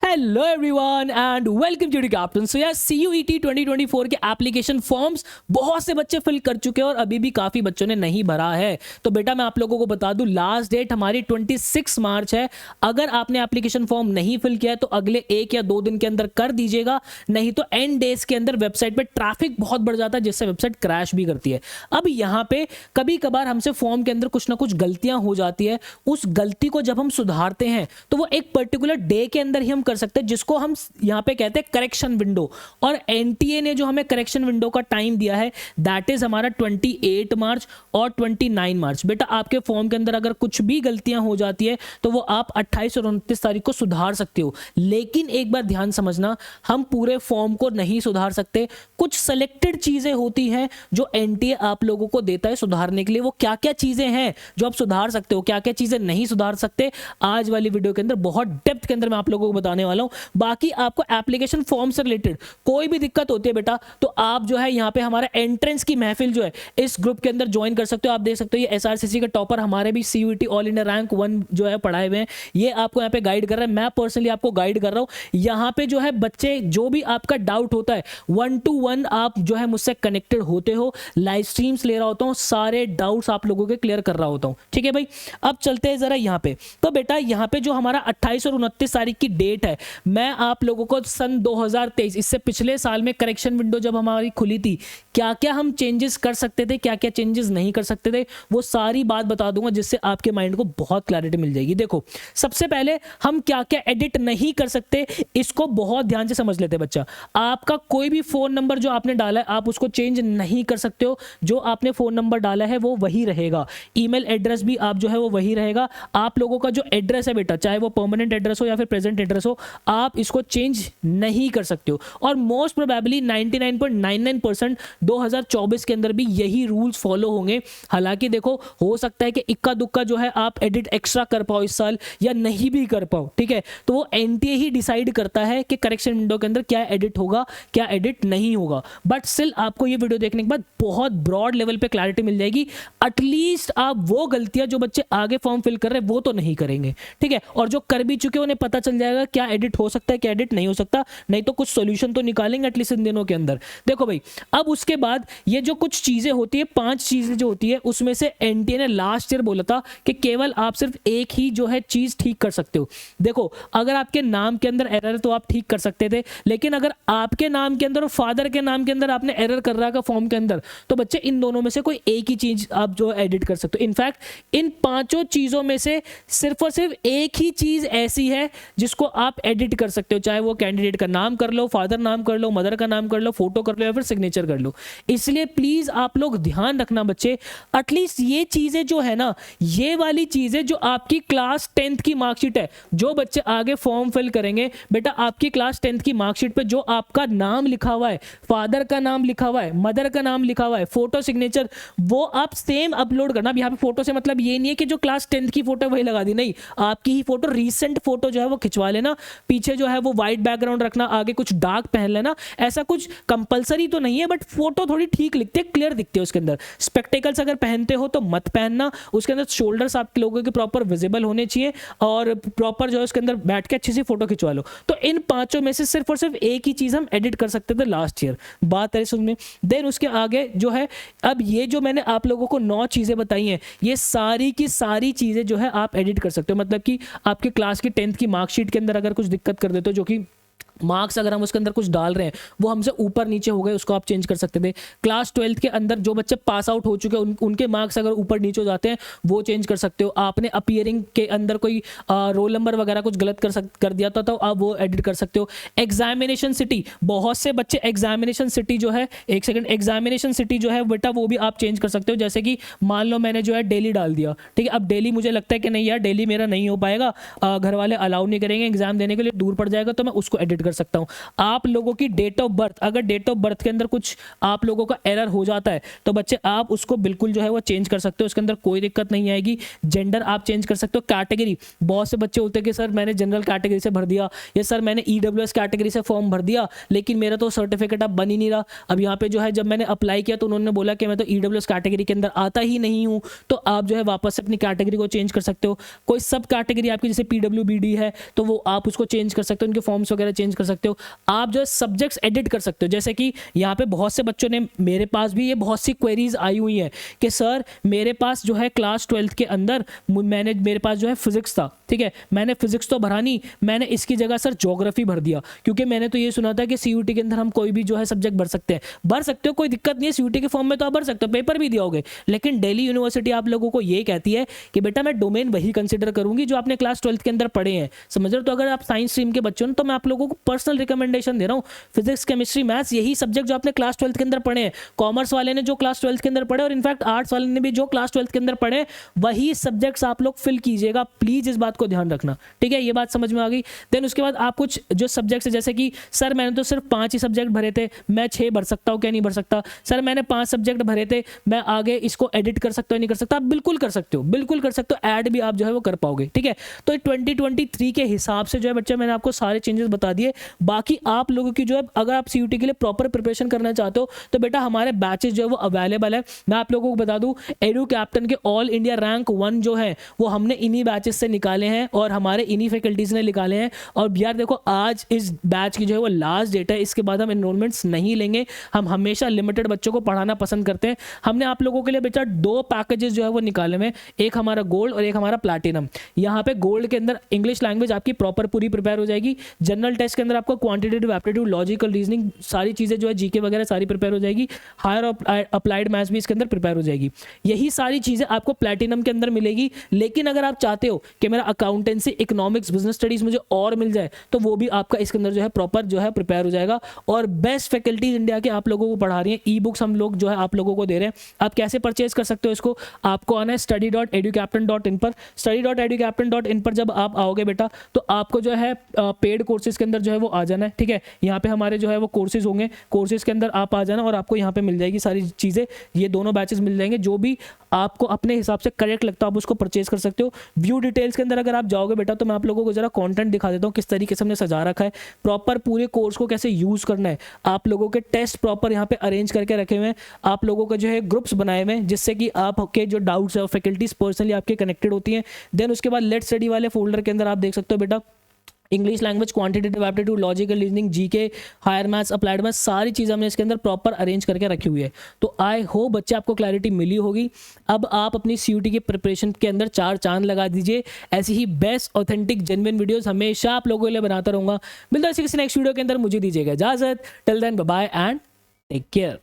Hello everyone and welcome to the captain. So यार CUET 2024 के application forms बहुत से बच्चे फिल कर चुके हैं और अभी भी काफी बच्चों ने नहीं भरा है। तो बेटा मैं आप लोगों को बता दूं, लास्ट डेट हमारी 26 मार्च है। अगर आपने एप्लीकेशन फॉर्म नहीं फिल किया है तो अगले 1 या 2 दिन के अंदर कर दीजिएगा, नहीं तो एंड डेज के अंदर वेबसाइट पे ट्रैफिक बहुत बढ़ जाता है जिससे वेबसाइट क्रैश भी करती है। अब यहाँ पे कभी कभार हमसे फॉर्म के अंदर कुछ ना कुछ गलतियां हो जाती है। उस गलती को जब हम सुधारते हैं तो वो एक पर्टिकुलर डे के अंदर ही हम कर सकते हैं, जिसको हम यहां पे कहते हैं करेक्शन विंडो। और एनटीए ने जो हमें करेक्शन विंडो का टाइम दिया है दैट इज हमारा 28 मार्च और 29 मार्च। बेटा आपके फॉर्म के अंदर अगर कुछ भी गलतियां हो जाती है तो वो आप 28 और 29 तारीख को सुधार सकते हो। लेकिन एक बार ध्यान समझना, हम पूरे फॉर्म को नहीं सुधार सकते। कुछ सेलेक्टेड चीजें होती हैं जो एनटीए आप लोगों को देता है सुधारने के लिए। वो क्या क्या चीजें हैं जो आप सुधार सकते हो, क्या क्या चीजें नहीं सुधार सकते, आज वाली वीडियो के अंदर बहुत डेप्थ के अंदर मैं आप लोगों को बताने वाला हूं। बाकी आपको एप्लीकेशन फॉर्म से रिलेटेड कोई भी दिक्कत होती है बेटा तो आप जो है यहाँ पे हमारा एंट्रेंस की महफिल जो है इस ग्रुप के अंदर ज्वाइन कर सकते हो। आप देख सकते हो ये SRCC के टॉपर हमारे भी CUET ऑल इंडिया रैंक 1 जो है पढ़ाए हुए हैं, ये आपको यहाँ पे गाइड कर रहे हैं। मैं पर्सनली आपको गाइड कर रहा हूँ। यहाँ पे जो है बच्चे जो भी आपका डाउट होता है 1 to 1 आप जो है मुझसे कनेक्टेड होते हो, लाइव स्ट्रीम्स ले रहा होता हूँ, सारे डाउट्स आप लोगों के क्लियर कर रहा होता हूँ। ठीक है भाई, अब चलते हैं जरा यहाँ पे। तो बेटा यहाँ पे जो हमारा 28 और 29 तारीख की डेट है, मैं आप लोगों को सन 2023 इससे पिछले साल में करेक्शन विंडो जब हमारी खुली थी, क्या क्या हम चेंजेस कर सकते थे, क्या क्या चेंजेस नहीं कर सकते थे, वो सारी बात बता दूंगा जिससे आपके माइंड को बहुत क्लैरिटी मिल जाएगी। देखो सबसे पहले हम क्या क्या एडिट नहीं कर सकते इसको बहुत ध्यान से समझ लेते बच्चा। आपका कोई भी फोन नंबर जो आपने डाला है आप उसको चेंज नहीं कर सकते हो। जो आपने फोन नंबर डाला है वो वही रहेगा। ईमेल एड्रेस भी आप जो है वो वही रहेगा। आप लोगों का जो एड्रेस है बेटा, चाहे वो परमानेंट एड्रेस हो या फिर प्रेजेंट एड्रेस हो, आप इसको चेंज नहीं कर सकते हो। और मोस्ट प्रोबेबली 99.99% 2024 के अंदर भी यही रूल्स फॉलो होंगे। हालांकि देखो हो सकता है कि इक्का दुक्का जो है आप एडिट एक्स्ट्रा कर पाओ इस साल या नहीं भी कर पाओ। ठीक है, तो वो एनटीए ही डिसाइड करता है कि करेक्शन विंडो के अंदर क्या एडिट होगा क्या एडिट नहीं होगा। बट स्टिल आपको ये वीडियो देखने के बाद बहुत ब्रॉड लेवल पे क्लैरिटी मिल जाएगी। एटलीस्ट आप वो गलतियां जो बच्चे आगे फॉर्म फिल कर रहे हैं वो तो नहीं करेंगे। ठीक है, और जो कर भी चुके उन्हें पता चल जाएगा क्या एडिट हो सकता है क्या एडिट नहीं हो सकता, नहीं तो कुछ सॉल्यूशन तो निकालेंगे एटलीस्ट इन दिनों के अंदर। देखो भाई, अब उसके बाद ये जो कुछ चीजें होती है, 5 चीजें जो होती है उसमें से एनटीए ने लास्ट ईयर बोला था कि केवल आप सिर्फ एक ही जो है चीज ठीक कर सकते हो। देखो अगर आपके नाम के अंदर एरर है तो आप ठीक कर सकते थे, लेकिन अगर आपके नाम के अंदर और फादर के नाम के अंदर आपने एरर कर रहा है फॉर्म के अंदर, तो बच्चे इन दोनों में से कोई एक ही चीज आप जो एडिट कर सकते हो। इनफैक्ट इन 5 चीजों में से सिर्फ और सिर्फ एक ही चीज ऐसी है जिसको आप एडिट कर सकते हो, चाहे वो कैंडिडेट का नाम कर लो, फादर नाम कर लो, मदर का नाम कर लो, फोटो कर लो या फिर सिग्नेचर कर लो। इसलिए प्लीज आप लोग ध्यान रखना बच्चे, एटलीस्ट ये चीजें जो है ना, ये वाली चीजें जो आपकी क्लास 10th की मार्कशीट है, जो बच्चे आगे फॉर्म फिल करेंगे बेटा, आपकी क्लास 10th की मार्कशीट पे जो आपका नाम लिखा हुआ है, फादर का नाम लिखा हुआ है, मदर का नाम लिखा हुआ है, फोटो सिग्नेचर, वो आप सेम अपलोड करना। अब यहाँ पे फोटो से मतलब ये नहीं है कि जो क्लास 10th की फोटो वही लगा दी, नहीं, आपकी ही फोटो, रीसेंट फोटो जो है वो खिंचवा लेना। पीछे जो है वो व्हाइट बैकग्राउंड रखना, आगे कुछ डार्क पहन लेना। ऐसा कुछ कंपलसरी तो नहीं है, बट फोटो थोड़ी ठीक लिखते हैं, क्लियर दिखते हैं उसके अंदर। स्पेक्टेकल्स अगर पहनते हो तो मत पहनना, उसके अंदर शोल्डर्स आप लोगों के प्रॉपर विजिबल होने चाहिए और प्रॉपर जो है उसके अंदर बैठ के अच्छी सी फोटो खिंचवा लो। तो इन 5 में से सिर्फ और सिर्फ एक ही चीज हम एडिट कर सकते थे लास्ट ईयर, बात है सुनने। देन उसके आगे जो है, अब ये जो मैंने आप लोगों को 9 चीजें बताई हैं, ये सारी की सारी चीजें जो है आप एडिट कर सकते हो। मतलब कि आपके क्लास की 10th की मार्कशीट के अंदर अगर कुछ दिक्कत कर देते हो, जो कि मार्क्स अगर हम उसके अंदर कुछ डाल रहे हैं वो हमसे ऊपर नीचे हो गए, उसको आप चेंज कर सकते थे। क्लास 12th के अंदर जो बच्चे पास आउट हो चुके हैं उनके मार्क्स अगर ऊपर नीचे हो जाते हैं वो चेंज कर सकते हो। आपने अपीयरिंग के अंदर कोई रोल नंबर वगैरह कुछ गलत कर दिया था तो आप वो एडिट कर सकते हो। एग्जामिनेशन सिटी, बहुत से बच्चे एग्जामिनेशन सिटी जो है, एक सेकंड, एग्जामिनेशन सिटी जो है बेटा वो भी आप चेंज कर सकते हो। जैसे कि मान लो मैंने जो है दिल्ली डाल दिया, ठीक है, अब दिल्ली मुझे लगता है कि नहीं यार दिल्ली मेरा नहीं हो पाएगा, घर वाले अलाउ नहीं करेंगे एग्जाम देने के लिए, दूर पड़ जाएगा, तो मैं उसको एडिट कर सकता हूँ। आप लोगों की डेट ऑफ बर्थ, अगर डेट ऑफ बर्थ के अंदर कुछ आप लोगों का एरर हो जाता है तो बच्चे आप उसको बिल्कुल जो है वो चेंज कर सकते हो, उसके अंदर कोई दिक्कत नहीं आएगी। जेंडर आप चेंज कर सकते हो। कैटेगरी, बहुत से बच्चे होते हैं कि सर मैंने जनरल कैटेगरी से भर दिया, या सर मैंने ईडब्ल्यूएस कैटेगरी से फॉर्म भर दिया लेकिन मेरा तो सर्टिफिकेट अब बन ही नहीं रहा। अब यहाँ पे जो है जब मैंने अप्लाई किया तो उन्होंने बोला कि मैं तो ईडब्ल्यूएस कैटेगरी के अंदर आता ही नहीं हूँ, तो आप जो है वापस से अपनी कैटेगरी को चेंज कर सकते हो। कोई सब कैटेगरी आपकी जैसे पीडब्ल्यूबीडी है तो वो आप उसको चेंज कर सकते हो, उनके फॉर्म्स वगैरह चेंज कर सकते हो। आप जो है सब्जेक्ट्स एडिट कर सकते हो, जैसे कि यहाँ पे बहुत से बच्चों ने, मेरे पास भी ये बहुत सी क्वेरीज आई हुई है कि सर मेरे पास जो है क्लास 12th के अंदर मेरे पास जो है फिजिक्स था, ठीक है, मैंने फिजिक्स तो भरा नहीं, मैंने इसकी जगह सर ज्योग्राफी भर दिया, क्योंकि मैंने तो ये सुना था कि सीयूटी के अंदर हम कोई भी जो है सब्जेक्ट भर सकते हैं। भर सकते हो, कोई दिक्कत नहीं है, सीयूटी के फॉर्म में तो आप भर सकते हो, पेपर भी दिया होगे, लेकिन दिल्ली यूनिवर्सिटी आप लोगों को ये कहती है कि बेटा मैं डोमेन वही कंसिडर करूंगी जो आपने क्लास 12th के अंदर पढ़े हैं, समझ रहे हो। तो अगर आप साइंस स्ट्रीम के बच्चों तो मैं आप लोगों को पर्सनल रिकमेंडेशन दे रहा हूँ, फिजिक्स केमिस्ट्री मैथ्स यही सब्जेक्ट जो आपने क्लास 12th के अंदर पढ़े हैं, कॉमर्स वाले ने जो क्लास 12th के अंदर पढ़े और इनफैक्ट आर्ट्स वाले ने भी जो क्लास 12th के अंदर पढ़े, वही सब्जेक्ट्स आप लोग फिल कीजिएगा, प्लीज इस बात को ध्यान रखना, ठीक है। ये बात समझ में आ गई। देन उसके बाद आप कुछ जो सब्जेक्ट्स है, जैसे कि सर मैंने तो सिर्फ 5 ही सब्जेक्ट भरे थे, मैं 6 भर सकता हूँ क्या नहीं भर सकता, सर मैंने 5 सब्जेक्ट भरे थे, मैं आगे इसको एडिट कर सकता हूँ नहीं कर सकता, आप बिल्कुल कर सकते हो, बिल्कुल कर सकते हो, ऐड भी आप जो है वो कर पाओगे, ठीक है। तो 2023 के हिसाब से जो है बच्चे मैंने आपको सारे चेंजेस बता दिए। बाकी आप लोगों की जो है अगर आप सीयूटी के लिए प्रॉपर प्रिपरेशन करना चाहते हो तो बेटा हमारे बैचेस जो है वो अवेलेबल है। मैं आप लोगों को बता दूं, एडू कैप्टन के ऑल इंडिया रैंक 1 जो है वो हमने इन्हीं बैचेस से निकाले हैं और हमारे इन्हीं फैकल्टीज ने निकाले हैं। और यार देखो आज इस बैच की जो है वो लास्ट डेट है, इसके बाद हम एनरोलमेंट्स नहीं लेंगे, हम हमेशा लिमिटेड बच्चों को पढ़ाना पसंद करते हैं। हमने आप लोगों के लिए बेटा 2 पैकेजेस जो है वो निकाले हुए, एक हमारा गोल्ड और एक हमारा प्लैटिनम। यहाँ पे गोल्ड के अंदर इंग्लिश लैंग्वेज आपकी प्रॉपर पूरी प्रिपेयर हो जाएगी, जनरल टेस्ट के अंदर आपको क्वांटिटेटिव एप्टीट्यूड लॉजिकल रीजनिंग सारी चीजें जो है जीके वगैरह सारी प्रिपेयर हो जाएगी, हायर अप्लाइड मैथ्स भी इसके अंदर प्रिपेयर हो जाएगी। यही सारी चीजें आपको प्लैटिनम के अंदर मिलेगी। लेकिन अगर आप चाहते हो कि मेरा अकाउंटेंसी इकोनॉमिक्स बिजनेस स्टडीज मुझे और मिल जाए तो वो भी आपका इसके अंदर जो है प्रॉपर जो है प्रिपेयर हो जाएगा। और बेस्ट फैकल्टीज इंडिया के आप लोगों को पढ़ा रही है, ई बुक्स हम लोग जो है आप लोगों को दे रहे हैं। आप कैसे परचेज कर सकते हो इसको, आपको आना है study.educaptain.in पर। study.educaptain.in पर जब आप आओगे बेटा तो आपको जो है पेड कोर्सेज के अंदर जो है वो आ जाना है, ठीक है। यहाँ पे हमारे जो है वो कोर्सेज होंगे, कोर्सेज के अंदर आप आ जाना और आपको यहाँ पे मिल जाएगी सारी चीज़ें, ये दोनों बैचेस मिल जाएंगे, जो भी आपको अपने हिसाब से करेक्ट लगता है आप उसको परचेज कर सकते हो। व्यू डिटेल्स के अंदर अगर आप जाओगे बेटा तो मैं आप लोगों को जरा कंटेंट दिखा देता हूँ किस तरीके से हमने सजा रखा है, प्रॉपर पूरे कोर्स को कैसे यूज करना है, आप लोगों के टेस्ट प्रॉपर यहाँ पे अरेंज करके रखे हुए हैं, आप लोगों का जो है ग्रुप्स बनाए हुए हैं जिससे कि आपके जो डाउट्स है फैकल्टीज पर्सनली आपके कनेक्टेड होती हैं। देन उसके बाद लेट स्टडी वाले फोल्डर के अंदर आप देख सकते हो बेटा English language, quantitative aptitude, logical reasoning, GK, higher maths, applied maths, सारी चीज़ें हमने इसके अंदर प्रॉपर अरेंज करके रखी हुई है। तो आई होप बच्चे आपको क्लैरिटी मिली होगी। अब आप अपनी सीयूटी की प्रिपरेशन के अंदर 4 चांद लगा दीजिए। ऐसी ही बेस्ट ऑथेंटिक जेन्युइन वीडियोस हमेशा आप लोगों के लिए बनाता रहूँगा। मिलता है किसी नेक्स्ट वीडियो के अंदर, मुझे दीजिएगा इजाजत। Till then bye bye and take care.